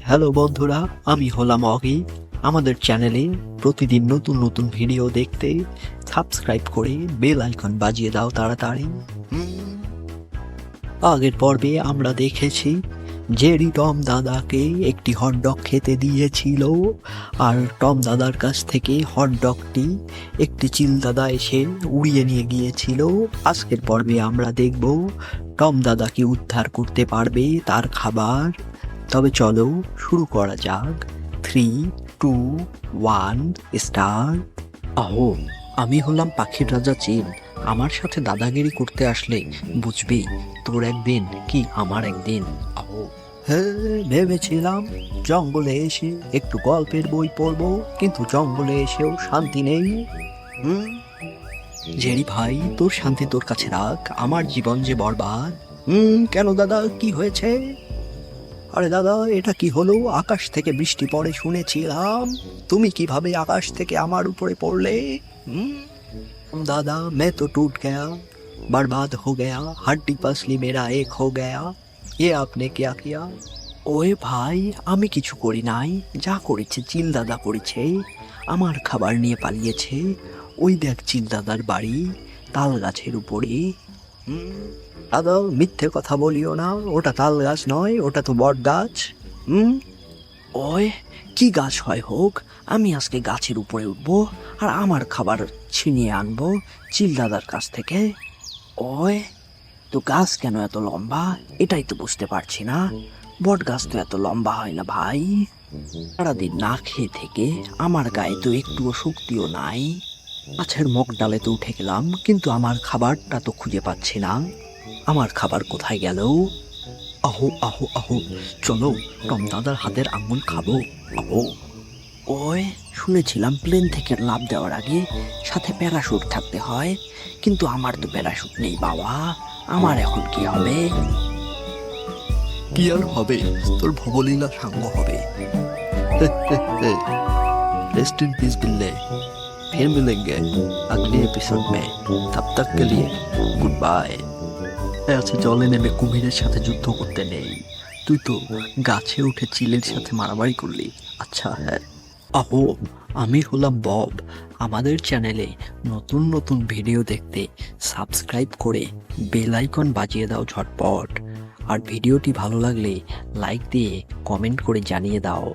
Hello বন্ধুরা, আমি হলাম অগি। আমাদের চ্যানেলে প্রতিদিন নতুন নতুন ভিডিও দেখতে সাবস্ক্রাইব করে বেল আইকন বাজিয়ে দাও তাড়াতাড়ি। আগের পর্বে আমরা দেখেছি জেরি টম দাদাকে একটি হটডগ খেতে দিয়েছিল, আর টম দাদার কাছ থেকে হটডগটি একটি চিল দাদা এসে উড়িয়ে নিয়ে গিয়েছিল। আজকের পর্বে আমরা দেখব টম দাদা কি উদ্ধার করতে পারবে তার খাবার। তবে চলো শুরু করা যাক। 3, 2, 1 স্টার্ট। আহো, আমি হলাম পাখির রাজা চিল। আমার সাথে দাদাগিরি করতে আসলে বুঝবি তোর একদিন কি আমার একদিন। আহো। হ্যাঁ, ভেবেছিলাম জঙ্গলে এসে একটু গল্পের বই পড়বো, কিন্তু জঙ্গলে এসেও শান্তি নেই। জেরি ভাই, তোর শান্তি তোর কাছে রাখ, আমার জীবন যে বরবাদ। কেন দাদা, কি হয়েছে? আরে দাদা, এটা কি হলো? আকাশ থেকে বৃষ্টি পড়ে শুনেছিলাম, তুমি কিভাবে আকাশ থেকে আমার উপরে পড়লে? दादा मैं तो टूट गया, बर्बाद हो गया, हड्डी पसली मेरा एक हो गया, ये आपने क्या किया? ওয়ে ভাই, আমি কিছু করি নাই, যা করেছে চিল দাদা করেছে। আমার খাবার নিয়ে পালিয়েছে। ওই দেখ চিল দাদার বাড়ি তাল গাছের উপরে। দাদা মিথ্যে কথা বলিও না, ওটা তাল গাছ নয়, ওটা তো বট গাছ। ওই কি গাছ হয় হোক, আমি আজকে গাছের উপরে উঠবো আর আমার খাবার ছিনিয়ে আনবো চিল দাদার কাছ থেকে। ওই তো গাছ কেন এত লম্বা, এটাই তো বুঝতে পারছি না। বট গাছ তো এত লম্বা হয় না ভাই। সারাদিন না খেয়ে থেকে আমার গায়ে তো একটুও শক্তিও নাই। গাছের মুখ ডালে তো উঠে গেলাম, কিন্তু আমার খাবারটা তো খুঁজে পাচ্ছি না। আমার খাবার কোথায় গেল? আহো আহো আহো, চলো টম দাদার হাতের আঙুল খাবো। আহো। ওই শুনেছিলাম প্লেন থেকে লাফ দেওয়ার আগে সাথে প্যারাশুট থাকতে হয়, কিন্তু আমার তো প্যারাশুট নেই বাবা। আমার এখন কি হবে? কি আর হবে, তোর ভবলীলা সাঙ্গ হবে। रेस्ट इन पीस बिल्ले, फिर मिलेंगे अगले एपिसोड में, तब तक के लिए गुड बाय। আচ্ছা, জলে নেমে কুমিরের সাথে যুদ্ধ করতে নেই, তুই তো গাছে উঠে চিলের সাথে মারামারি করলি। আচ্ছা হ্যাঁ। আহো, আমি হলাম বব। আমাদের চ্যানেলে নতুন নতুন ভিডিও দেখতে সাবস্ক্রাইব করে বেল আইকন বাজিয়ে দাও ঝটপট। আর ভিডিওটি ভালো লাগলে লাইক দিয়ে কমেন্ট করে জানিয়ে দাও।